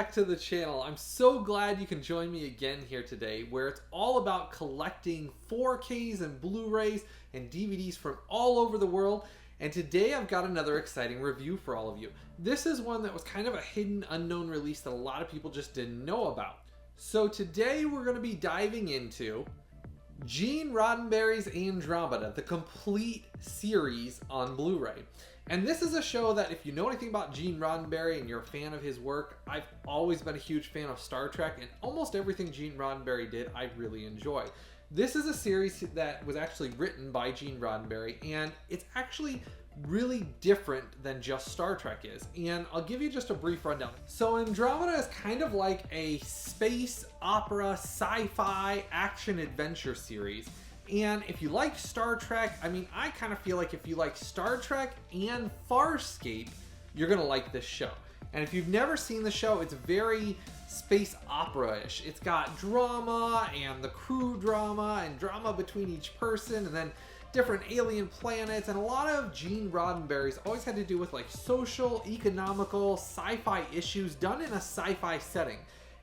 back to the channel. I'm so glad you can join me again here today, where it's all about collecting 4Ks and Blu-rays and DVDs from all over the world. And today I've got another exciting review for all of you. This is one that was kind of a hidden, unknown release that a lot of people just didn't know about. So today we're going to be diving into Gene Roddenberry's Andromeda, the complete series on Blu-ray. And this is a show that, if you know anything about Gene Roddenberry and you're a fan of his work, I've always been a huge fan of Star Trek, and almost everything Gene Roddenberry did I really enjoy. This is a series that was actually written by Gene Roddenberry, and it's actually really different than just Star Trek is. And I'll give you just a brief rundown. So Andromeda is kind of like a space opera, sci-fi, action-adventure series. And if you like Star Trek, I mean, I kind of feel like if you like Star Trek and Farscape, you're gonna like this show. And if you've never seen the show, it's very space opera-ish. It's got drama and the crew drama and drama between each person, and then different alien planets, and a lot of Gene Roddenberry's always had to do with like social, economical, sci-fi issues done in a sci-fi setting.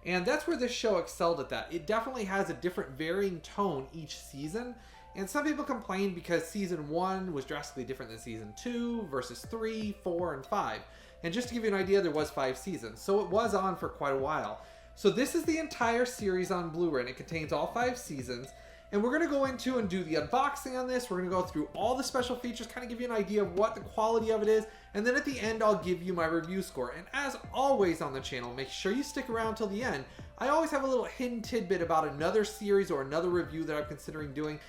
And that's where this show excelled at that. It definitely has a different varying tone each season. And some people complain because season 1 was drastically different than season 2 versus 3, 4, and 5. And just to give you an idea, there was 5 seasons. So it was on for quite a while. So this is the entire series on Blu-ray, and it contains all 5 seasons. And we're going to go into and do the unboxing on this. We're going to go through all the special features, kind of give you an idea of what the quality of it is. And then at the end, I'll give you my review score. And as always on the channel, make sure you stick around till the end. I always have a little hidden tidbit about another series or another review that I'm considering doing.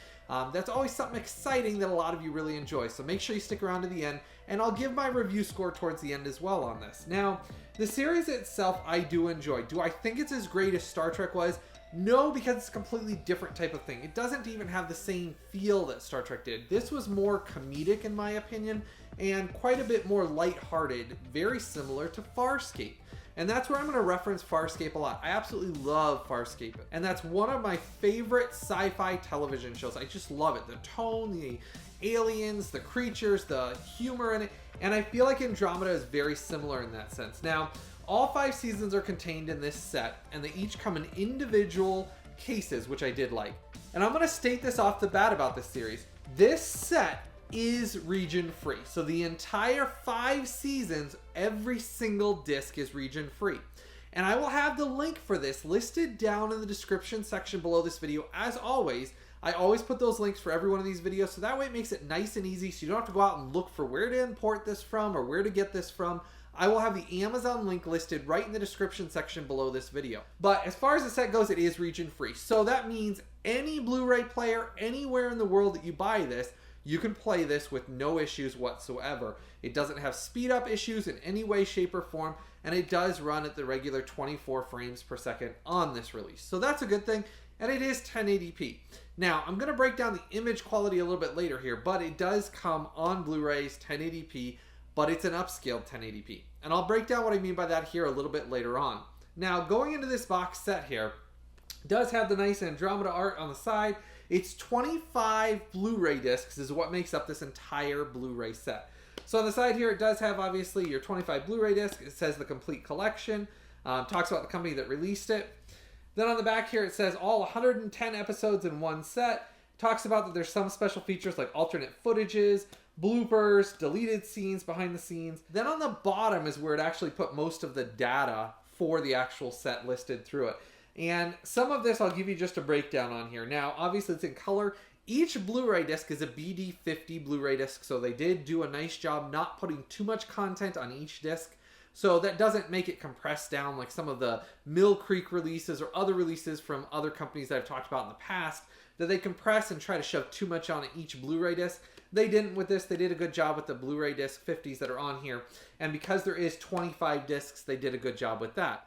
That's always something exciting that a lot of you really enjoy. So make sure you stick around to the end, and I'll give my review score towards the end as well on this. Now, the series itself I do enjoy. Do I think it's as great as Star Trek was? No, because it's a completely different type of thing. It doesn't even have the same feel that Star Trek did. This was more comedic in my opinion, and quite a bit more lighthearted, very similar to Farscape. And that's where I'm going to reference Farscape a lot. I absolutely love Farscape, and that's one of my favorite sci-fi television shows. I just love it. The tone, the aliens, the creatures, the humor in it, and I feel like Andromeda is very similar in that sense. Now, all 5 seasons are contained in this set, and they each come in individual cases, which I did like. And I'm going to state this off the bat about this series. This set is region free. So the entire 5 seasons, every single disc is region free. And I will have the link for this listed down in the description section below this video. As always, I always put those links for every one of these videos, so that way it makes it nice and easy, so you don't have to go out and look for where to import this from or where to get this from. I will have the Amazon link listed right in the description section below this video. But as far as the set goes, it is region free. So that means any Blu-ray player anywhere in the world that you buy this, you can play this with no issues whatsoever. It doesn't have speed up issues in any way, shape, or form, and it does run at the regular 24 frames per second on this release. So that's a good thing, and it is 1080p. Now, I'm going to break down the image quality a little bit later here, but it does come on Blu-rays 1080p, but it's an upscaled 1080p. And I'll break down what I mean by that here a little bit later on. Now, going into this box set here, it does have the nice Andromeda art on the side. It's 25 Blu-ray discs is what makes up this entire Blu-ray set. So on the side here, it does have obviously your 25 Blu-ray discs. It says the complete collection. Talks about the company that released it. Then on the back here, it says all 110 episodes in one set. Talks about that there's some special features like alternate footages, bloopers, deleted scenes behind the scenes. Then on the bottom is where it actually put most of the data for the actual set listed through it. And some of this I'll give you just a breakdown on here. Now, obviously it's in color. Each Blu-ray disc is a BD50 Blu-ray disc, so they did do a nice job not putting too much content on each disc. So that doesn't make it compressed down like some of the Mill Creek releases or other releases from other companies that I've talked about in the past, that they compress and try to shove too much on each Blu-ray disc. They didn't with this. They did a good job with the Blu-ray disc 50s that are on here. And because there is 25 discs, they did a good job with that.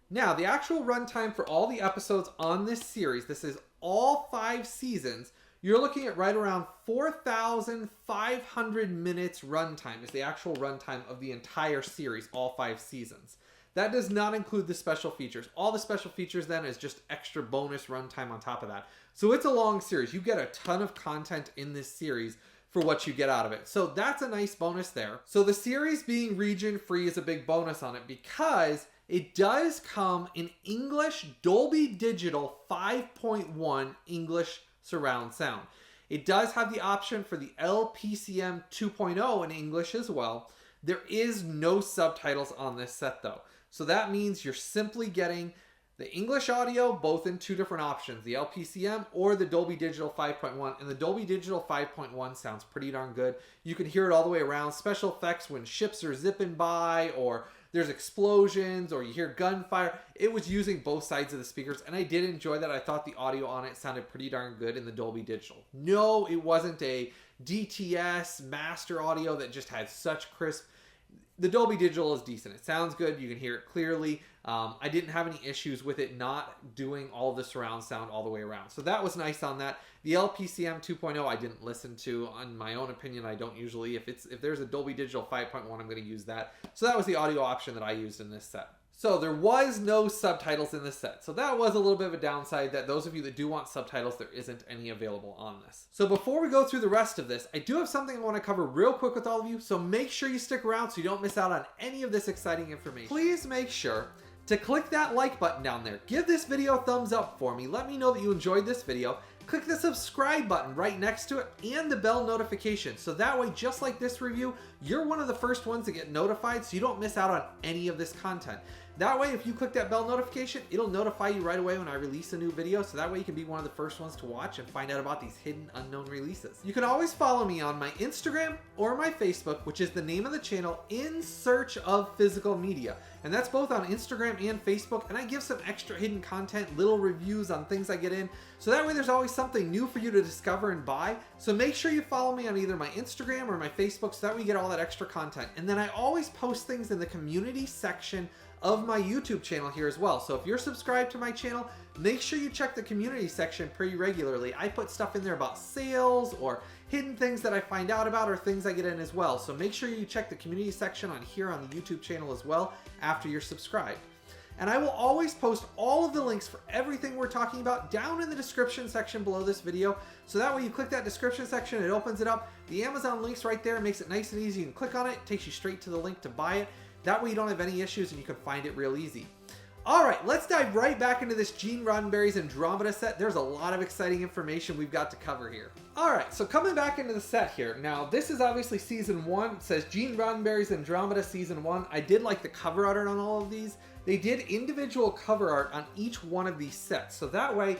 Now, the actual runtime for all the episodes on this series, this is all 5 seasons, you're looking at right around 4,500 minutes runtime is the actual runtime of the entire series, all 5 seasons. That does not include the special features. All the special features then is just extra bonus runtime on top of that. So it's a long series. You get a ton of content in this series for what you get out of it. So that's a nice bonus there. So the series being region free is a big bonus on it because It does come in English Dolby Digital 5.1 English surround sound. It does have the option for the LPCM 2.0 in English as well. There is no subtitles on this set though. So that means you're simply getting the English audio both in two different options, the LPCM or the Dolby Digital 5.1. And the Dolby Digital 5.1 sounds pretty darn good. You can hear it all the way around. Special effects when ships are zipping by, or there's explosions, or you hear gunfire. It was using both sides of the speakers, and I did enjoy that. I thought the audio on it sounded pretty darn good in the Dolby Digital. No, it wasn't a DTS master audio that just had such crisp. The Dolby Digital is decent. It sounds good. You can hear it clearly. I didn't have any issues with it not doing all the surround sound all the way around. So that was nice on that. The LPCM 2.0 I didn't listen to. On my own opinion, I don't usually. If there's a Dolby Digital 5.1, I'm going to use that. So that was the audio option that I used in this set. So there was no subtitles in this set. So that was a little bit of a downside, that those of you that do want subtitles, there isn't any available on this. So before we go through the rest of this, I do have something I want to cover real quick with all of you. So make sure you stick around so you don't miss out on any of this exciting information. Please make sure to click that like button down there. Give this video a thumbs up for me. Let me know that you enjoyed this video. Click the subscribe button right next to it and the bell notification. So that way, just like this review, you're one of the first ones to get notified so you don't miss out on any of this content. That way, if you click that bell notification, it'll notify you right away when I release a new video, so that way you can be one of the first ones to watch and find out about these hidden, unknown releases. You can always follow me on my Instagram or my Facebook, which is the name of the channel, In Search of Physical Media. And that's both on Instagram and Facebook, and I give some extra hidden content, little reviews on things I get in, so that way there's always something new for you to discover and buy. So make sure you follow me on either my Instagram or my Facebook, so that way you get all that extra content. And then I always post things in the community section of my YouTube channel here as well. So if you're subscribed to my channel, make sure you check the community section pretty regularly. I put stuff in there about sales or hidden things that I find out about, or things I get in as well. So make sure you check the community section on here on the YouTube channel as well after you're subscribed. And I will always post all of the links for everything we're talking about down in the description section below this video. So that way you click that description section, it opens it up. The Amazon link's right there, makes it nice and easy. You can click on it, takes you straight to the link to buy it. That way you don't have any issues and you can find it real easy. All right, let's dive right back into this Gene Roddenberry's Andromeda set. There's a lot of exciting information we've got to cover here. All right, so coming back into the set here. Now, this is obviously Season 1. It says Gene Roddenberry's Andromeda Season 1. I did like the cover art on all of these. They did individual cover art on each one of these sets. So that way,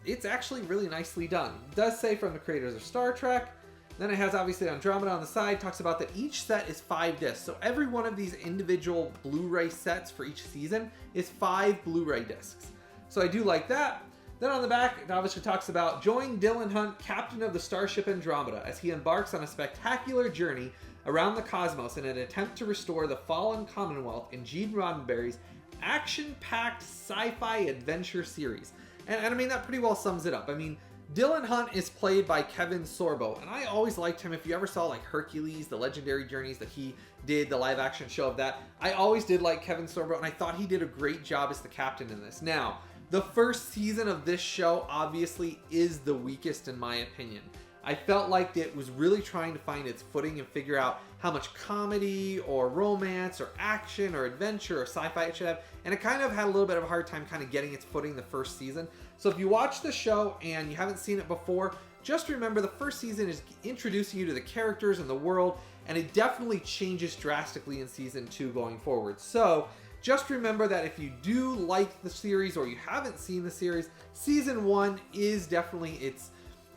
it's actually really nicely done. It does say from the creators of Star Trek. Then it has obviously Andromeda on the side, talks about that each set is 5 discs. So every one of these individual Blu Ray sets for each season is 5 Blu Ray discs. So I do like that. Then on the back, it obviously talks about join Dylan Hunt, captain of the starship Andromeda, as he embarks on a spectacular journey around the cosmos in an attempt to restore the fallen Commonwealth in Gene Roddenberry's action-packed sci-fi adventure series. And I mean, that pretty well sums it up. I mean, Dylan Hunt is played by Kevin Sorbo, and I always liked him. If you ever saw like Hercules, the Legendary Journeys that he did, the live action show of that, I always did like Kevin Sorbo, and I thought he did a great job as the captain in this. Now, the first season of this show obviously is the weakest in my opinion. I felt like it was really trying to find its footing and figure out how much comedy or romance or action or adventure or sci-fi it should have, and it kind of had a little bit of a hard time kind of getting its footing the first season. So if you watch the show and you haven't seen it before, just remember the first season is introducing you to the characters and the world, and it definitely changes drastically in season 2 going forward. So just remember that if you do like the series or you haven't seen the series, season 1 is definitely its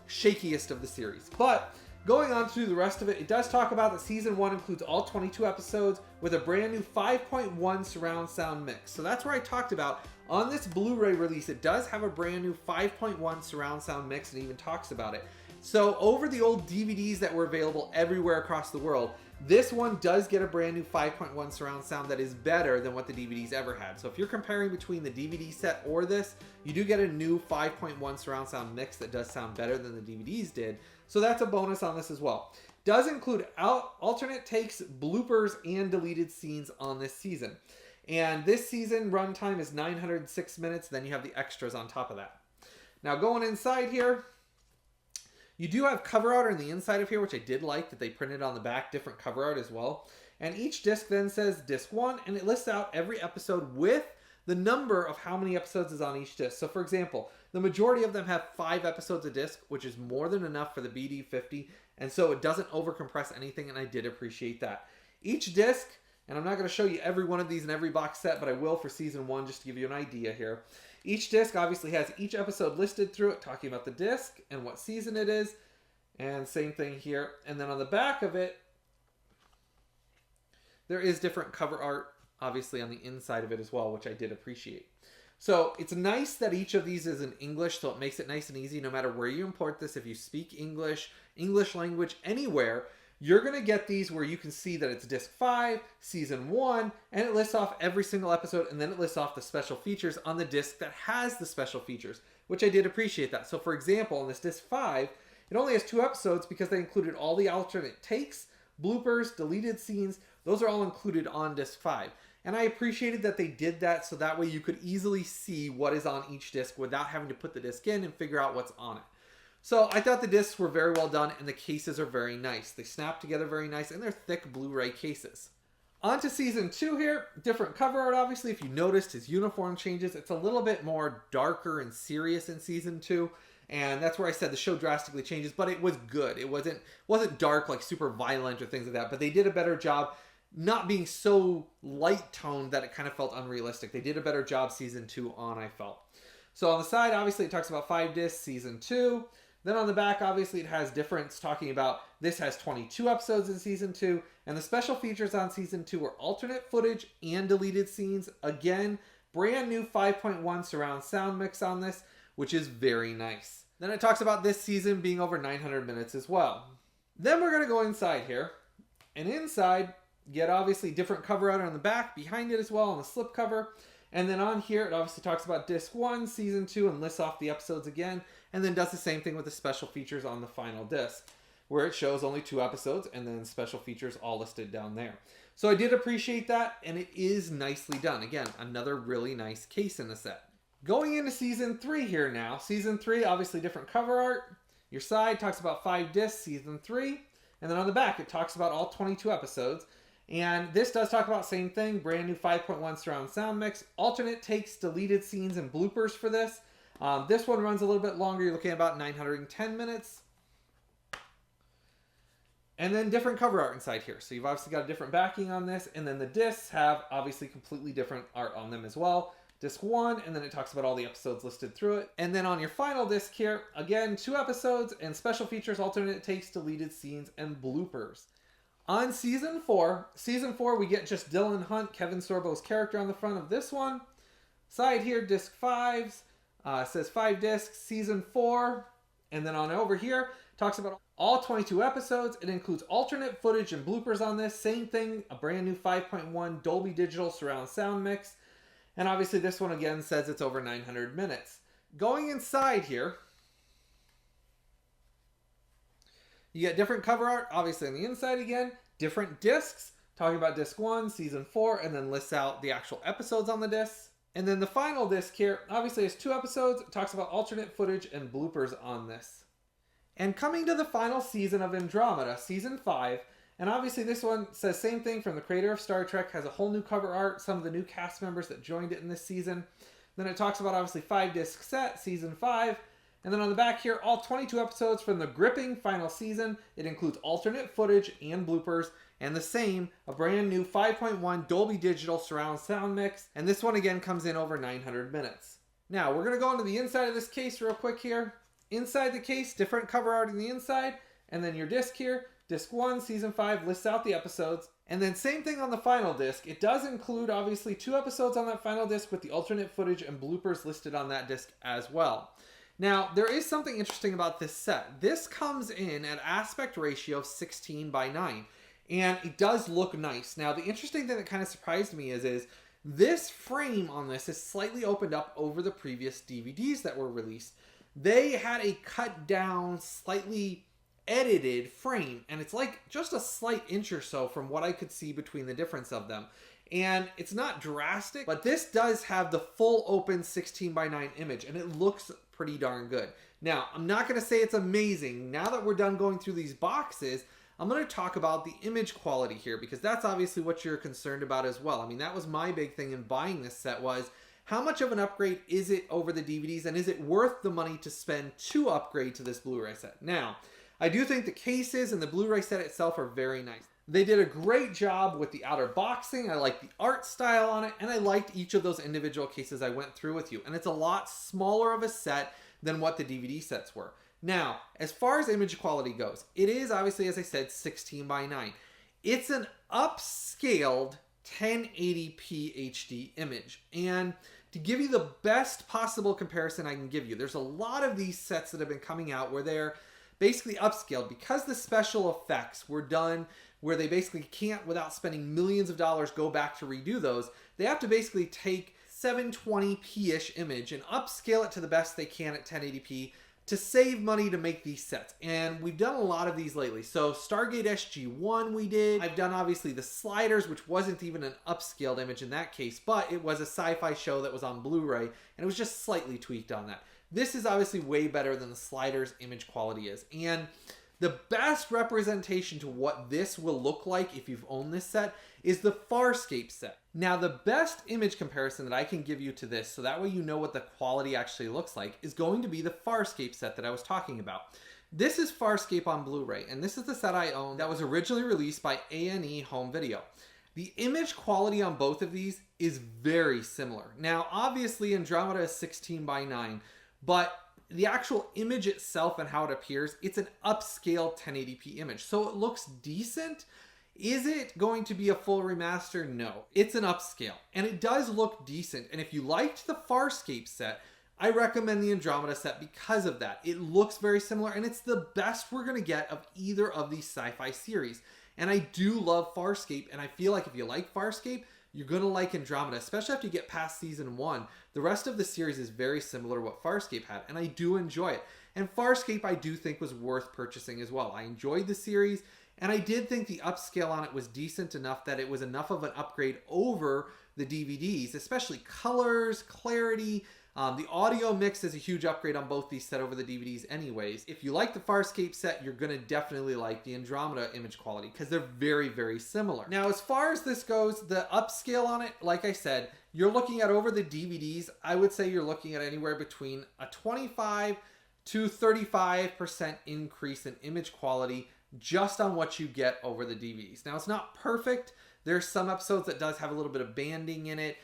shakiest of the series. But going on through the rest of it, it does talk about that season 1 includes all 22 episodes with a brand new 5.1 surround sound mix. So that's where I talked about on this Blu-ray release, it does have a brand new 5.1 surround sound mix, and even talks about it. So over the old DVDs that were available everywhere across the world, this one does get a brand new 5.1 surround sound that is better than what the DVDs ever had. So if you're comparing between the DVD set or this, you do get a new 5.1 surround sound mix that does sound better than the DVDs did. So that's a bonus on this as well. Does include alternate takes, bloopers, and deleted scenes on this season. And this season runtime is 906 minutes. Then you have the extras on top of that. Now going inside here, You do have cover art on the inside of here, which I did like that they printed on the back, different cover art as well. And each disc then says disc 1, and it lists out every episode with the number of how many episodes is on each disc. So for example, the majority of them have 5 episodes a disc, which is more than enough for the BD50, and so it doesn't overcompress anything, and I did appreciate that. Each disc, and I'm not going to show you every one of these in every box set, but I will for season 1 just to give you an idea here. Each disc obviously has each episode listed through it, talking about the disc and what season it is, and same thing here. And then on the back of it, there is different cover art, obviously on the inside of it as well, which I did appreciate. So it's nice that each of these is in English, so it makes it nice and easy no matter where you import this. If you speak English, English language, anywhere, you're going to get these where you can see that it's disc 5, season 1, and it lists off every single episode, and then it lists off the special features on the disc that has the special features, which I did appreciate that. So for example, on this disc 5, it only has 2 episodes because they included all the alternate takes, bloopers, deleted scenes. Those are all included on disc 5. And I appreciated that they did that so that way you could easily see what is on each disc without having to put the disc in and figure out what's on it. So I thought the discs were very well done, and the cases are very nice. They snap together very nice, and they're thick Blu-ray cases. On to season 2 here. Different cover art, obviously. If you noticed, his uniform changes. It's a little bit more darker and serious in season 2, and that's where I said the show drastically changes, but it was good. It wasn't dark, like super violent or things like that, but they did a better job not being so light toned that it kind of felt unrealistic. They did a better job season 2 on, I felt. So on the side, obviously, it talks about 5 discs, season 2. Then on the back, obviously, it has difference talking about this has 22 episodes in season 2, and the special features on season 2 are alternate footage and deleted scenes. Again, brand new 5.1 surround sound mix on this, which is very nice. Then it talks about this season being over 900 minutes as well. Then we're going to go inside here, and inside, you get obviously different cover art on the back, behind it as well on the slipcover. And then on here, it obviously talks about disc 1, season 2, and lists off the episodes again, and then does the same thing with the special features on the final disc, where it shows only 2 episodes, and then special features all listed down there. So I did appreciate that, and it is nicely done. Again, another really nice case in the set. Going into season 3 here now. Season 3, obviously different cover art. Your side talks about 5 discs, season 3, and then on the back, it talks about all 22 episodes. And this does talk about same thing, brand new 5.1 surround sound mix, alternate takes, deleted scenes, and bloopers for this. This one runs a little bit longer. You're looking at about 910 minutes. And then different cover art inside here. So you've obviously got a different backing on this. And then the discs have obviously completely different art on them as well. Disc 1, and then it talks about all the episodes listed through it. And then on your final disc here, again, 2 episodes and special features, alternate takes, deleted scenes, and bloopers. On season 4, we get just Dylan Hunt, Kevin Sorbo's character on the front of this one. Side here, disc 5s, says 5 discs, season 4. And then on over here, talks about all 22 episodes. It includes alternate footage and bloopers on this. Same thing, a brand new 5.1 Dolby Digital surround sound mix. And obviously this one again says it's over 900 minutes. Going inside here, you get different cover art, obviously on the inside again, different discs, talking about disc 1, season 4, and then lists out the actual episodes on the discs. And then the final disc here, obviously has 2 episodes, it talks about alternate footage and bloopers on this. And coming to the final season of Andromeda, season 5, and obviously this one says same thing from the creator of Star Trek, has a whole new cover art, some of the new cast members that joined it in this season. Then it talks about obviously 5 disc set, season 5, and then on the back here, all 22 episodes from the gripping final season. It includes alternate footage and bloopers, and the same, a brand new 5.1 Dolby Digital surround sound mix, and this one again comes in over 900 minutes. Now, we're going to go into the inside of this case real quick here. Inside the case, different cover art on the inside, and then your disc here, disc 1, season 5, lists out the episodes, and then same thing on the final disc. It does include, obviously, 2 episodes on that final disc with the alternate footage and bloopers listed on that disc as well. Now, there is something interesting about this set. This comes in at aspect ratio of 16:9, and it does look nice. Now, the interesting thing that kind of surprised me is this frame on this is slightly opened up over the previous DVDs that were released. They had a cut down, slightly edited frame, and it's like just a slight inch or so from what I could see between the difference of them. And it's not drastic, but this does have the full open 16:9 image, and it looks pretty darn good. Now, I'm not going to say it's amazing. Now that we're done going through these boxes, I'm going to talk about the image quality here, because that's obviously what you're concerned about as well. I mean, that was my big thing in buying this set, was how much of an upgrade is it over the DVDs, and is it worth the money to spend to upgrade to this Blu-ray set? Now, I do think the cases and the Blu-ray set itself are very nice. They did a great job with the outer boxing. I like the art style on it, and I liked each of those individual cases I went through with you. And it's a lot smaller of a set than what the DVD sets were. Now, as far as image quality goes, it is obviously, as I said, 16:9. It's an upscaled 1080p HD image. And to give you the best possible comparison I can give you, there's a lot of these sets that have been coming out where they're basically upscaled because the special effects were done where they basically can't, without spending millions of dollars, go back to redo those. They have to basically take 720p-ish image and upscale it to the best they can at 1080p to save money to make these sets. And we've done a lot of these lately. So Stargate SG-1 we did. I've done obviously the Sliders, which wasn't even an upscaled image in that case, but it was a sci-fi show that was on Blu-ray, and it was just slightly tweaked on that. This is obviously way better than the Sliders image quality is. And the best representation to what this will look like if you've owned this set is the Farscape set. Now, the best image comparison that I can give you to this, so that way you know what the quality actually looks like, is going to be the Farscape set that I was talking about. This is Farscape on Blu-ray, and this is the set I own that was originally released by A&E Home Video. The image quality on both of these is very similar. Now, obviously, Andromeda is 16:9, but the actual image itself and how it appears, it's an upscale 1080p image. So it looks decent. Is it going to be a full remaster? No. It's an upscale. And it does look decent. And if you liked the Farscape set, I recommend the Andromeda set because of that. It looks very similar, and it's the best we're going to get of either of these sci-fi series. And I do love Farscape, and I feel like if you like Farscape, you're going to like Andromeda, especially after you get past season 1. The rest of the series is very similar to what Farscape had, and I do enjoy it. And Farscape I do think was worth purchasing as well. I enjoyed the series, and I did think the upscale on it was decent enough that it was enough of an upgrade over the DVDs, especially colors, clarity. The audio mix is a huge upgrade on both these set over the DVDs anyways. If you like the Farscape set, you're going to definitely like the Andromeda image quality because they're very, very similar. Now, as far as this goes, the upscale on it, like I said, you're looking at over the DVDs, I would say you're looking at anywhere between a 25 to 35% increase in image quality just on what you get over the DVDs. Now, it's not perfect. There's some episodes that does have a little bit of banding in it.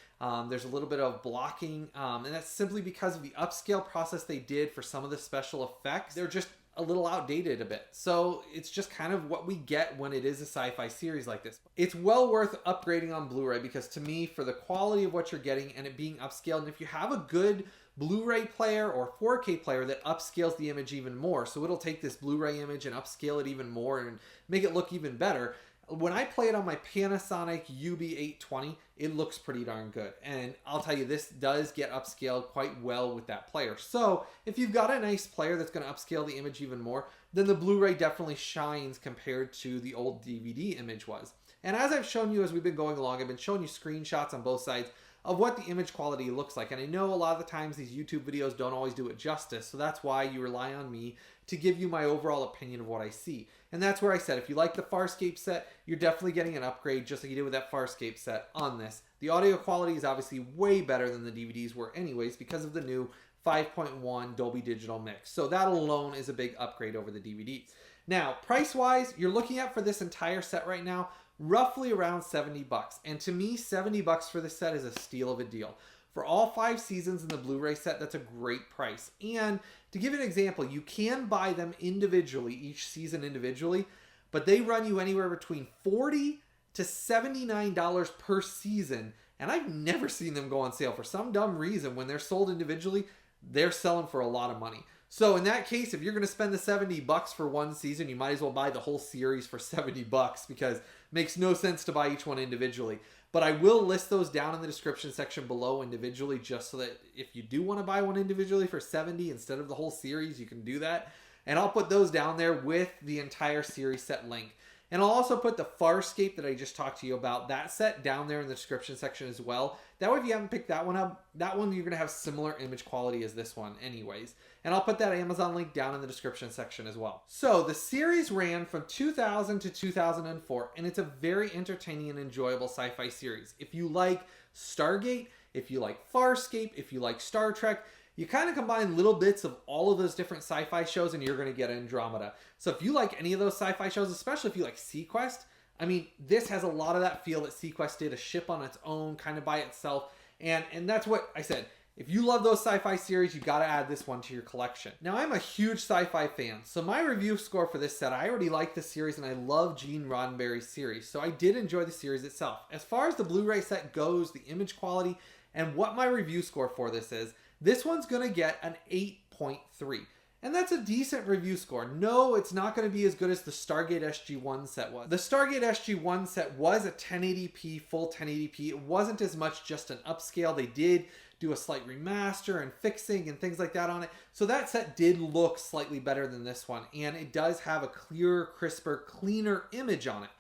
There's a little bit of blocking, and that's simply because of the upscale process they did for some of the special effects. They're just a little outdated a bit. So it's just kind of what we get when it is a sci-fi series like this. It's well worth upgrading on Blu-ray because to me, for the quality of what you're getting and it being upscaled, and if you have a good Blu-ray player or 4K player that upscales the image even more, so it'll take this Blu-ray image and upscale it even more and make it look even better. When I play it on my Panasonic UB820, it looks pretty darn good. And I'll tell you, this does get upscaled quite well with that player. So if you've got a nice player that's going to upscale the image even more, then the Blu-ray definitely shines compared to the old DVD image was. And as I've shown you as we've been going along, I've been showing you screenshots on both sides of what the image quality looks like. And I know a lot of the times these YouTube videos don't always do it justice, so that's why you rely on me to give you my overall opinion of what I see. And that's where I said, if you like the Farscape set, you're definitely getting an upgrade just like you did with that Farscape set on this. The audio quality is obviously way better than the DVDs were anyways because of the new 5.1 Dolby Digital mix. So that alone is a big upgrade over the DVDs. Now, price-wise, you're looking at for this entire set right now, roughly around $70. And to me, $70 for this set is a steal of a deal. For all 5 seasons in the Blu-ray set, that's a great price. And to give you an example, you can buy them individually, each season individually, but they run you anywhere between $40 to $79 per season. And I've never seen them go on sale. For some dumb reason, when they're sold individually, they're selling for a lot of money. So in that case, if you're going to spend the $70 for one season, you might as well buy the whole series for $70 because it makes no sense to buy each one individually. But I will list those down in the description section below individually just so that if you do want to buy one individually for $70 instead of the whole series, you can do that. and I'll put those down there with the entire series set link. And I'll also put the Farscape that I just talked to you about, that set, down there in the description section as well. That way if you haven't picked that one up, that one you're going to have similar image quality as this one anyways. And I'll put that Amazon link down in the description section as well. So the series ran from 2000 to 2004, and it's a very entertaining and enjoyable sci-fi series. If you like Stargate, if you like Farscape, if you like Star Trek, you kind of combine little bits of all of those different sci-fi shows and you're going to get Andromeda. So if you like any of those sci-fi shows, especially if you like Sequest, I mean, this has a lot of that feel that Sequest did, a ship on its own, kind of by itself. And that's what I said. If you love those sci-fi series, you got to add this one to your collection. Now, I'm a huge sci-fi fan, so my review score for this set, I already like the series and I love Gene Roddenberry's series, so I did enjoy the series itself. As far as the Blu-ray set goes, the image quality, and what my review score for this is, this one's going to get an 8.3. And that's a decent review score. No, it's not going to be as good as the Stargate SG-1 set was. The Stargate SG-1 set was a 1080p, full 1080p. It wasn't as much just an upscale. They did do a slight remaster and fixing and things like that on it. So that set did look slightly better than this one. And it does have a clearer, crisper, cleaner image on it.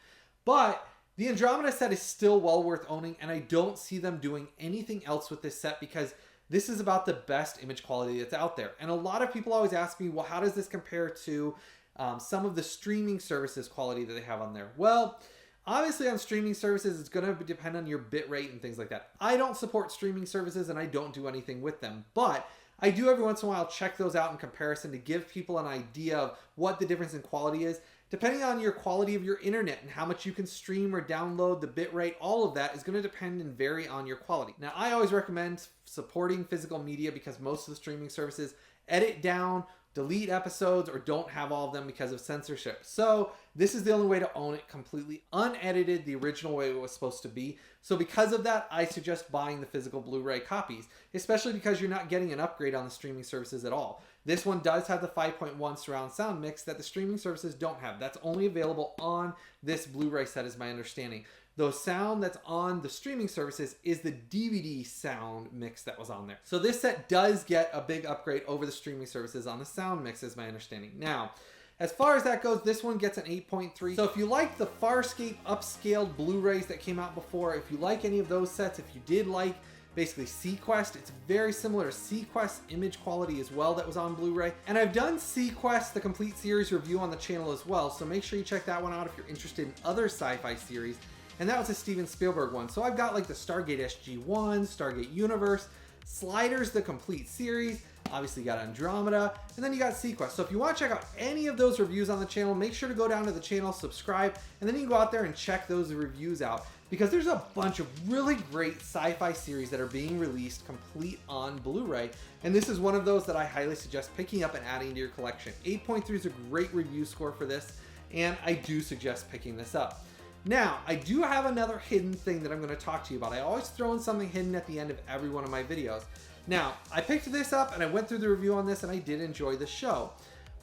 But the Andromeda set is still well worth owning, and I don't see them doing anything else with this set because this is about the best image quality that's out there. And a lot of people always ask me, well, how does this compare to some of the streaming services quality that they have on there? Well, obviously on streaming services, it's going to depend on your bit rate and things like that. I don't support streaming services and I don't do anything with them, but I do every once in a while check those out in comparison to give people an idea of what the difference in quality is. Depending on your quality of your internet and how much you can stream or download, the bit rate, all of that is going to depend and vary on your quality. Now, I always recommend supporting physical media because most of the streaming services edit down, delete episodes, or don't have all of them because of censorship. So this is the only way to own it completely unedited, the original way it was supposed to be. So because of that, I suggest buying the physical Blu-ray copies, especially because you're not getting an upgrade on the streaming services at all. This one does have the 5.1 surround sound mix that the streaming services don't have. That's only available on this Blu-ray set is my understanding. The sound that's on the streaming services is the DVD sound mix that was on there. So this set does get a big upgrade over the streaming services on the sound mix is my understanding. Now, as far as that goes, this one gets an 8.3. So if you like the Farscape upscaled Blu-rays that came out before, if you like any of those sets, if you did like basically Sequest, it's very similar to Sequest image quality as well that was on Blu-ray. And I've done Sequest, the complete series review on the channel as well, so make sure you check that one out if you're interested in other sci-fi series. And that was a Steven Spielberg one. So I've got like the Stargate SG-1, Stargate Universe, Sliders, the complete series, obviously you got Andromeda, and then you got Sequest. So if you want to check out any of those reviews on the channel, make sure to go down to the channel, subscribe, and then you can go out there and check those reviews out because there's a bunch of really great sci-fi series that are being released complete on Blu-ray, and this is one of those that I highly suggest picking up and adding to your collection. 8.3 is a great review score for this, and I do suggest picking this up. Now, I do have another hidden thing that I'm going to talk to you about. I always throw in something hidden at the end of every one of my videos. Now, I picked this up and I went through the review on this and I did enjoy the show.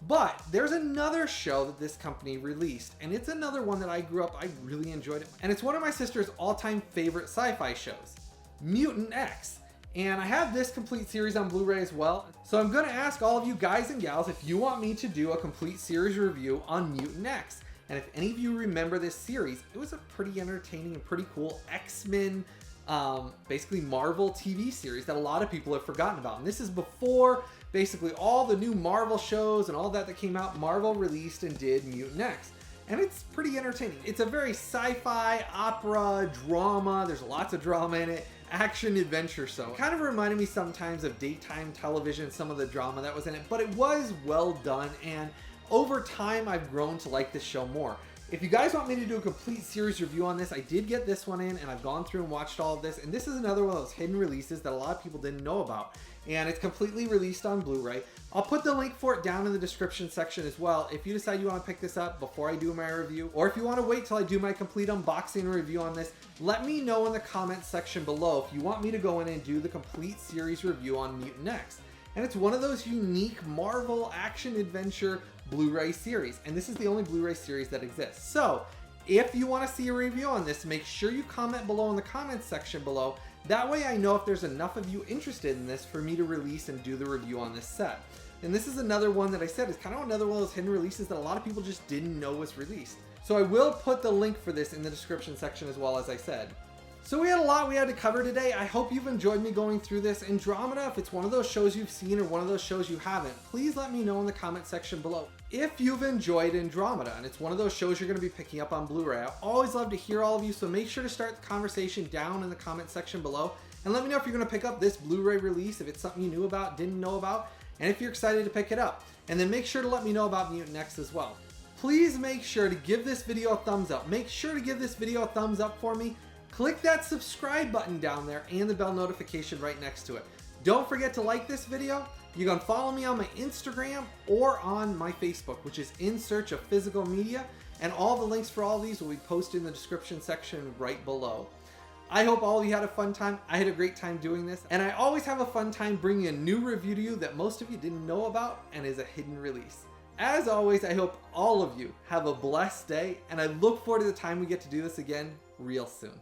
But there's another show that this company released, and it's another one that I grew up, I really enjoyed it. And it's one of my sister's all-time favorite sci-fi shows, Mutant X. And I have this complete series on Blu-ray as well. So I'm going to ask all of you guys and gals if you want me to do a complete series review on Mutant X. And if any of you remember this series, it was a pretty entertaining and pretty cool X-Men, basically Marvel TV series that a lot of people have forgotten about. And this is before basically all the new Marvel shows and all that came out. Marvel released and did Mutant X. And it's pretty entertaining. It's a very sci-fi, opera, drama. There's lots of drama in it. Action adventure show. It kind of reminded me sometimes of daytime television, some of the drama that was in it. But it was well done, and over time, I've grown to like this show more. If you guys want me to do a complete series review on this, I did get this one in and I've gone through and watched all of this. And this is another one of those hidden releases that a lot of people didn't know about. And it's completely released on Blu-ray. I'll put the link for it down in the description section as well. If you decide you want to pick this up before I do my review, or if you want to wait till I do my complete unboxing and review on this, let me know in the comments section below if you want me to go in and do the complete series review on Mutant X. And it's one of those unique Marvel action adventure Blu-ray series, and this is the only Blu-ray series that exists. So if you want to see a review on this, make sure you comment below in the comments section below. That way I know if there's enough of you interested in this for me to release and do the review on this set. And this is another one that I said is kind of another one of those hidden releases that a lot of people just didn't know was released. So I will put the link for this in the description section as well, as I said. So we had a lot we had to cover today. I hope you've enjoyed me going through this. Andromeda, if it's one of those shows you've seen or one of those shows you haven't, please let me know in the comment section below. If you've enjoyed Andromeda and it's one of those shows you're going to be picking up on Blu-ray, I always love to hear all of you, so make sure to start the conversation down in the comment section below. And let me know if you're going to pick up this Blu-ray release, if it's something you knew about, didn't know about, and if you're excited to pick it up. And then make sure to let me know about Mutant X as well. Please make sure to give this video a thumbs up. Make sure to give this video a thumbs up for me. Click that subscribe button down there and the bell notification right next to it. Don't forget to like this video. You can follow me on my Instagram or on my Facebook, which is In Search of Physical Media. And all the links for all these will be posted in the description section right below. I hope all of you had a fun time. I had a great time doing this. And I always have a fun time bringing a new review to you that most of you didn't know about and is a hidden release. As always, I hope all of you have a blessed day. And I look forward to the time we get to do this again real soon.